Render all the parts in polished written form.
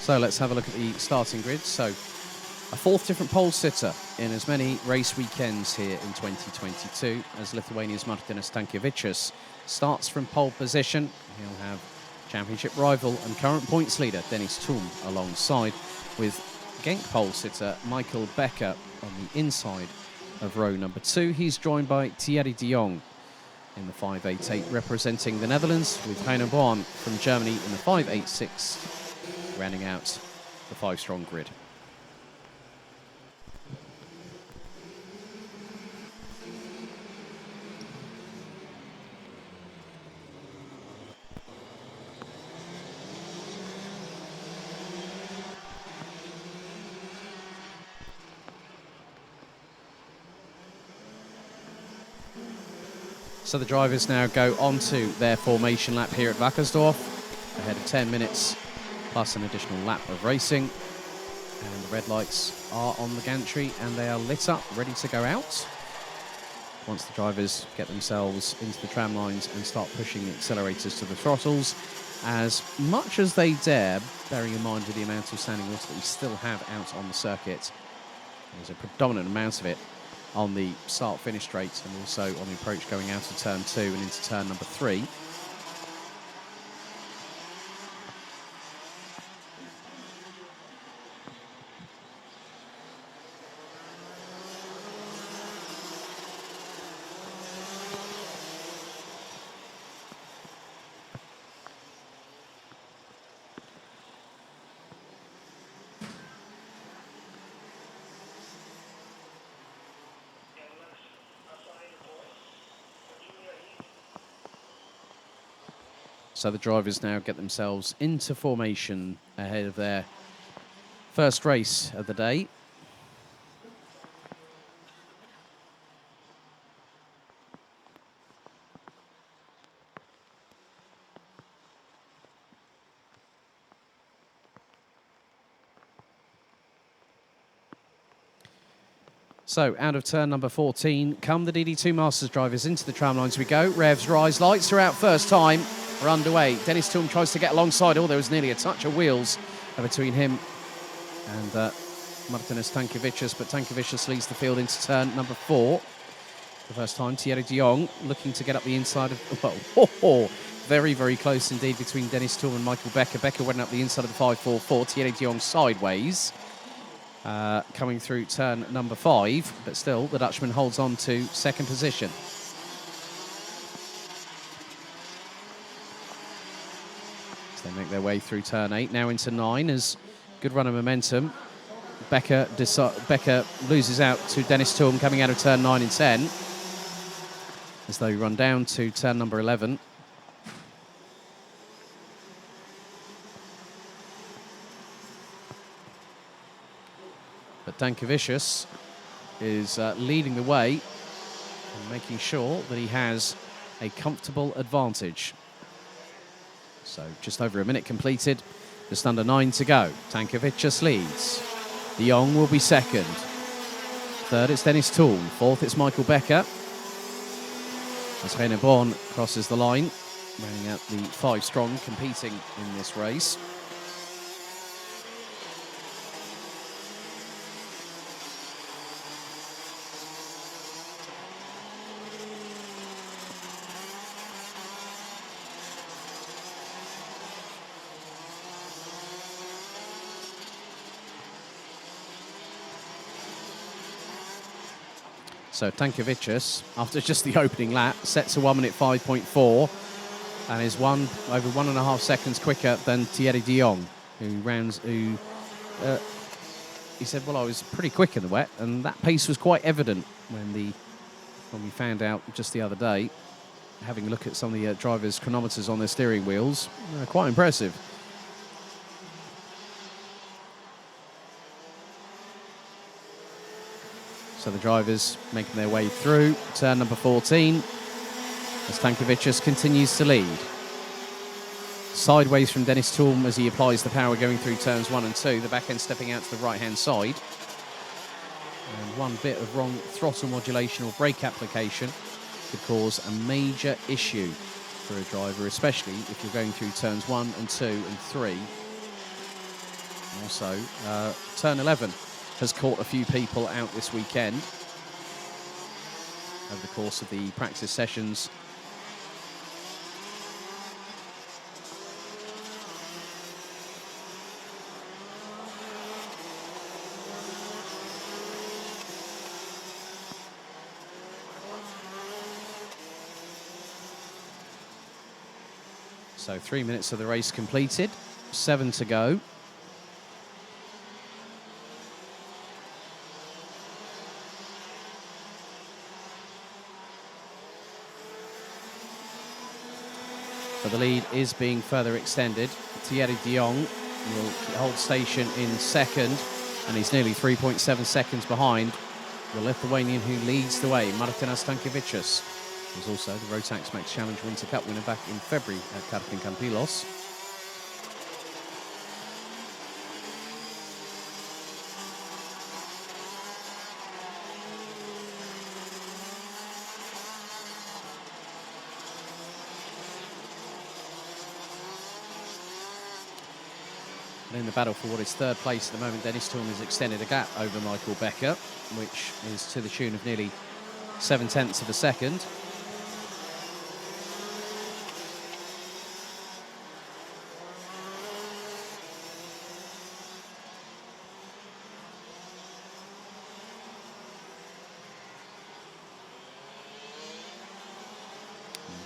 So let's have a look at the starting grid. So a fourth different pole sitter in as many race weekends here in 2022 as Lithuania's Martinas Stankevičius starts from pole position. He'll have championship rival and current points leader Dennis Thum alongside, with Genk pole sitter Michael Becker on the inside of row number 2. He's joined by Thierry de Jong in the 588 representing the Netherlands, with Heine Born from Germany in the 586 rounding out the 5-strong grid. So the drivers now go onto their formation lap here at Wackersdorf, ahead of 10 minutes plus an additional lap of racing. And the red lights are on the gantry and they are lit up, ready to go out. Once the drivers get themselves into the tram lines and start pushing the accelerators to the throttles as much as they dare, bearing in mind with the amount of standing water that we still have out on the circuit. There's a predominant amount of it on the start-finish straight and also on the approach going out of turn 2 and into turn number 3. So the drivers now get themselves into formation ahead of their first race of the day. So out of turn number 14 come the DD2 Masters drivers. Into the tram lines we go. Revs rise, lights are out first time. We're underway. Dennis Thum tries to get alongside. Oh, there was nearly a touch of wheels between him and Martinas Stankevičius, but Stankevičius leads the field into turn number 4. For the first time, Thierry de Jong looking to get up the inside of... Well, very, very close indeed between Dennis Thum and Michael Becker. Becker went up the inside of the 544. Thierry de Jong sideways. Coming through turn number 5, but still the Dutchman holds on to second position. They make their way through turn 8, now into 9 as good run of momentum. Becker loses out to Dennis Thum coming out of turn 9 and 10 as they run down to turn number 11. But Stankevičius is leading the way and making sure that he has a comfortable advantage. So just over a minute completed, just under 9 to go. Stankevičius leads. De Jong will be second. Third, it's Dennis Thum. Fourth, it's Michael Becker. As Heine Born crosses the line, rounding out the 5-strong competing in this race. So Stankevičius, after just the opening lap, sets a 1 minute 5.4 and is over 1.5 seconds quicker than Thierry de Jong, he said, well, I was pretty quick in the wet, and that pace was quite evident when we found out just the other day, having a look at some of the drivers' chronometers on their steering wheels. Quite impressive. So the drivers making their way through turn number 14 as Stankevičius continues to lead. Sideways from Dennis Thum as he applies the power going through turns 1 and 2, the back end stepping out to the right-hand side. And one bit of wrong throttle modulation or brake application could cause a major issue for a driver, especially if you're going through turns 1 and 2 and 3. Also, turn 11 has caught a few people out this weekend over the course of the practice sessions. So 3 minutes of the race completed, 7 to go. But the lead is being further extended. Thierry de Jong will hold station in second, and he's nearly 3.7 seconds behind the Lithuanian who leads the way, Martinas Stankevičius, who's also the Rotax Max Challenge Winter Cup winner back in February at Karpin Campilos. In the battle for what is third place at the moment, Dennis Thulm has extended a gap over Michael Becker, which is to the tune of nearly 0.7 of a second.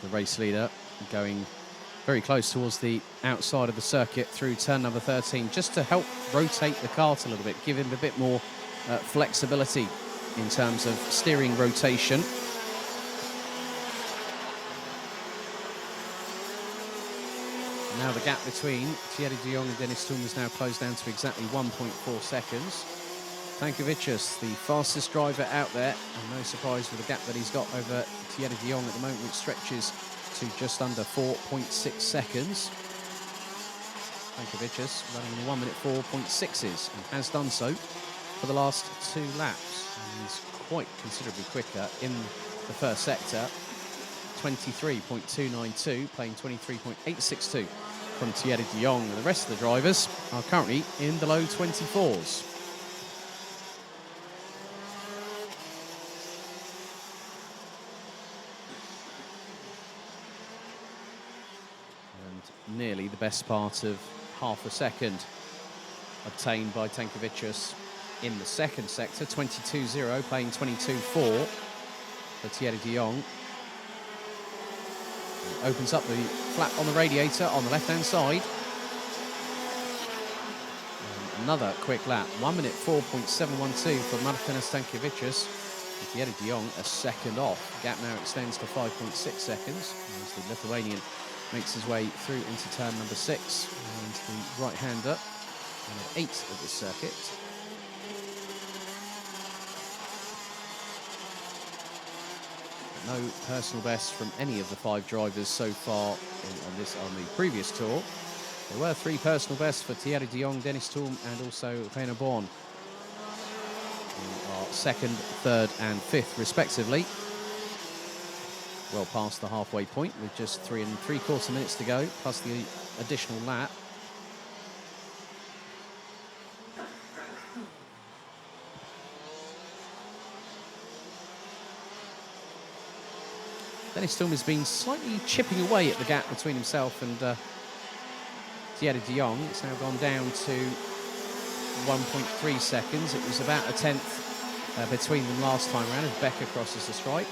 The race leader going very close towards the outside of the circuit through turn number 13, just to help rotate the kart a little bit, give him a bit more flexibility in terms of steering rotation. Now the gap between Thierry de Jong and Dennis Thulm is now closed down to exactly 1.4 seconds. Stankevičius, the fastest driver out there, and no surprise with the gap that he's got over Thierry de Jong at the moment, which stretches to just under 4.6 seconds. Stankevičius running in 1 minute 4.6s and has done so for the last 2 laps. And he's quite considerably quicker in the first sector. 23.292, playing 23.862 from Thierry de Jong. The rest of the drivers are currently in the low 24s. Nearly the best part of half a second obtained by Stankevičius in the second sector, 22.0, playing 22.4 for Thierry de Jong. Opens up the flap on the radiator on the left-hand side. And another quick lap, 1 minute 4.712 for Martinas Stankevičius. Thierry de Jong a second off. Gap now extends to 5.6 seconds as the Lithuanian makes his way through into turn number 6, and the right-hander on 8 of the circuit. No personal best from any of the 5 drivers so far on the previous tour. There were 3 personal bests for Thierry de Jong, Dennis Thulm, and also Reiner Born, who are 2nd, 3rd, and 5th respectively. Well past the halfway point with just 3 3/4 minutes to go, plus the additional lap. Dennis Thulm has been slightly chipping away at the gap between himself and Thierry de Jong. It's now gone down to 1.3 seconds. It was about a 10th between them last time around as Becker crosses the stripe.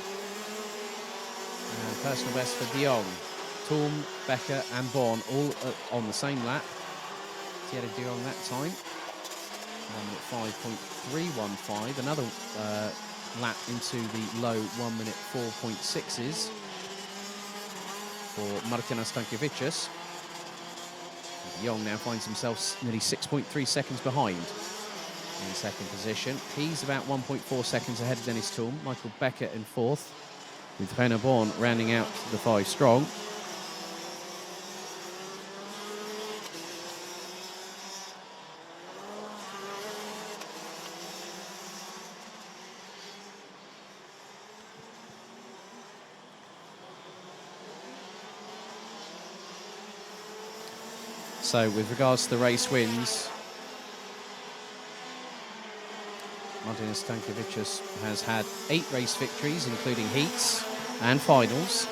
Personal best for de Jong, Thulm, Becker and Born all on the same lap. Thierry de Jong that time, 1 minute 5.315, another lap into the low 1 minute 4.6s for Martinas Stankevičius. De Jong now finds himself nearly 6.3 seconds behind in second position. He's about 1.4 seconds ahead of Dennis Thulm. Michael Becker in 4th, with Reiner Born rounding out the 5 strong. So with regards to the race wins, Martinez Stankovičius has had 8 race victories, including heats and finals.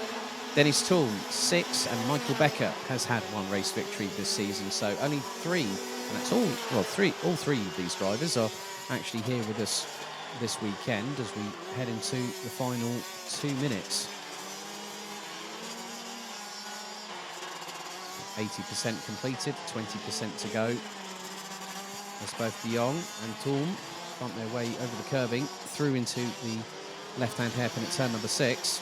Dennis Tulm, 6, and Michael Becker has had 1 race victory this season. So only 3, and that's all. Well, all three of these drivers are actually here with us this weekend as we head into the final 2 minutes. 80% completed, 20% to go. As both de Jong and Tulm bump their way over the curbing through into the left-hand hairpin at turn number 6.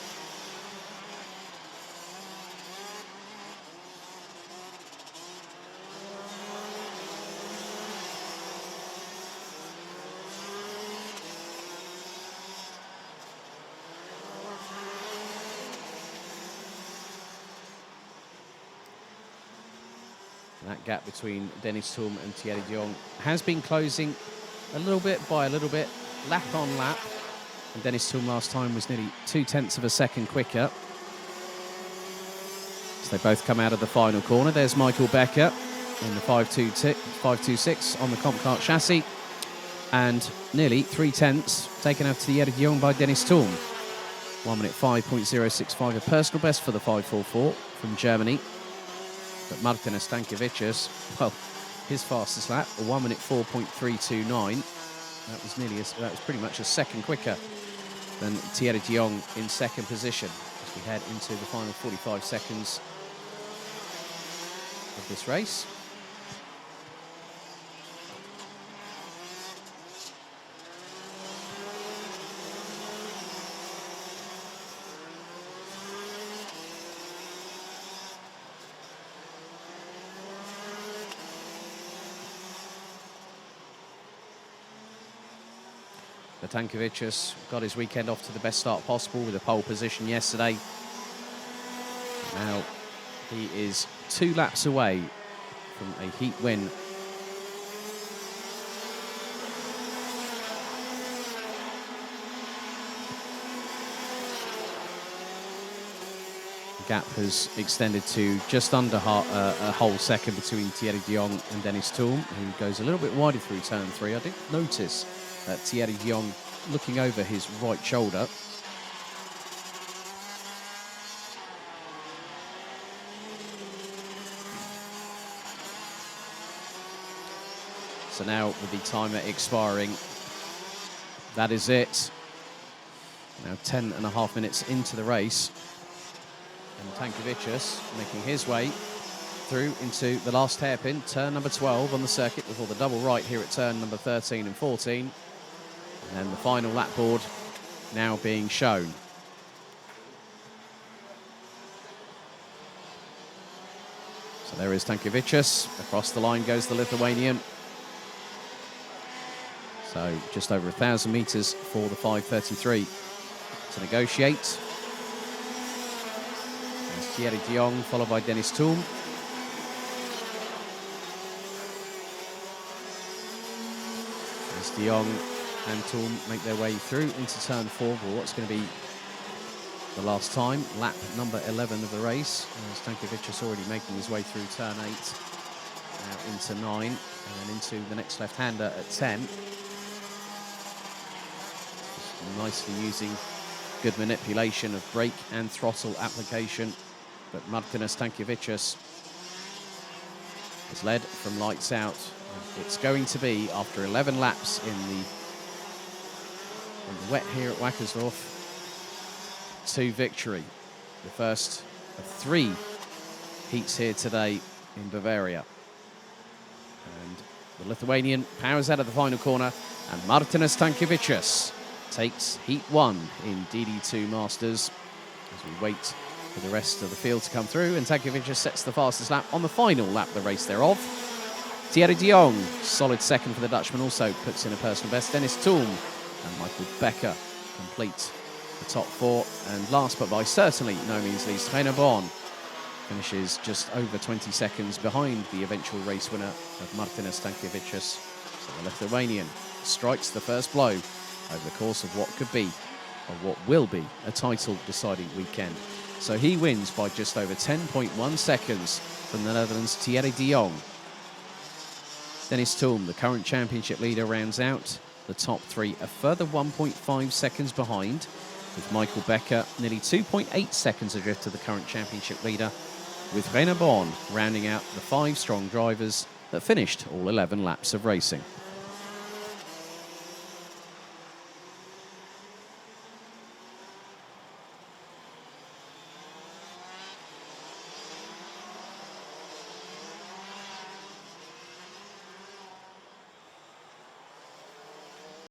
That gap between Dennis Tulm and Thierry de Jong has been closing a little bit by a little bit, lap on lap. And Dennis Tulm last time was nearly 0.2 of a second quicker. So they both come out of the final corner. There's Michael Becker in the 526 on the Comp Kart chassis. And nearly 0.3 taken out to Thierry de Jong by Dennis Tulm. 1 minute 5.065, a personal best for the 544 from Germany. But Martinez Stankovičius, well, his fastest lap, a 1 minute 4.329. That was pretty much a second quicker than Thierry de Jong in second position as we head into the final 45 seconds of this race. Stankovičius got his weekend off to the best start possible with a pole position yesterday. Now he is 2 laps away from a heat win. The gap has extended to just under a whole second between Thierry de Jong and Dennis Tulm, who goes a little bit wider through turn 3. I did notice Thierry de Jong looking over his right shoulder. So now with the timer expiring, that is it. Now 10.5 minutes into the race. And Stankovičius making his way through into the last hairpin, turn number 12 on the circuit before the double right here at turn number 13 and 14. And the final lap board now being shown. So there is Stankovičius. Across the line goes the Lithuanian. So just over 1,000 meters for the 533 to negotiate. There's Thierry de Jong, followed by Dennis Tulm. There's de Jong and Tulm make their way through into turn 4 for what's going to be the last time, lap number 11 of the race. Stankovičius already making his way through turn 8, now into 9, and then into the next left-hander at 10. Just nicely using good manipulation of brake and throttle application. But Martinez Stankovičius has led from lights out. It's going to be, after 11 laps in the wet here at Wackersdorf, to victory. The first of 3 heats here today in Bavaria. And the Lithuanian powers out of the final corner, and Martinez Stankovičius takes heat 1 in DD2 Masters as we wait for the rest of the field to come through, and Stankovičius sets the fastest lap on the final lap of the race thereof. Thierry de Jong, solid second for the Dutchman, also puts in a personal best. Dennis Tulm and Michael Becker complete the top 4. And last but by certainly no means least, Renaud Bon finishes just over 20 seconds behind the eventual race winner of Martinez Stankovičius. So the Lithuanian strikes the first blow over the course of what could be, or what will be, a title-deciding weekend. So he wins by just over 10.1 seconds from the Netherlands' Thierry de Jong. Dennis Tulm, the current championship leader, rounds out the top three a further 1.5 seconds behind, with Michael Becker nearly 2.8 seconds adrift to the current championship leader, with René Born rounding out the 5 strong drivers that finished all 11 laps of racing.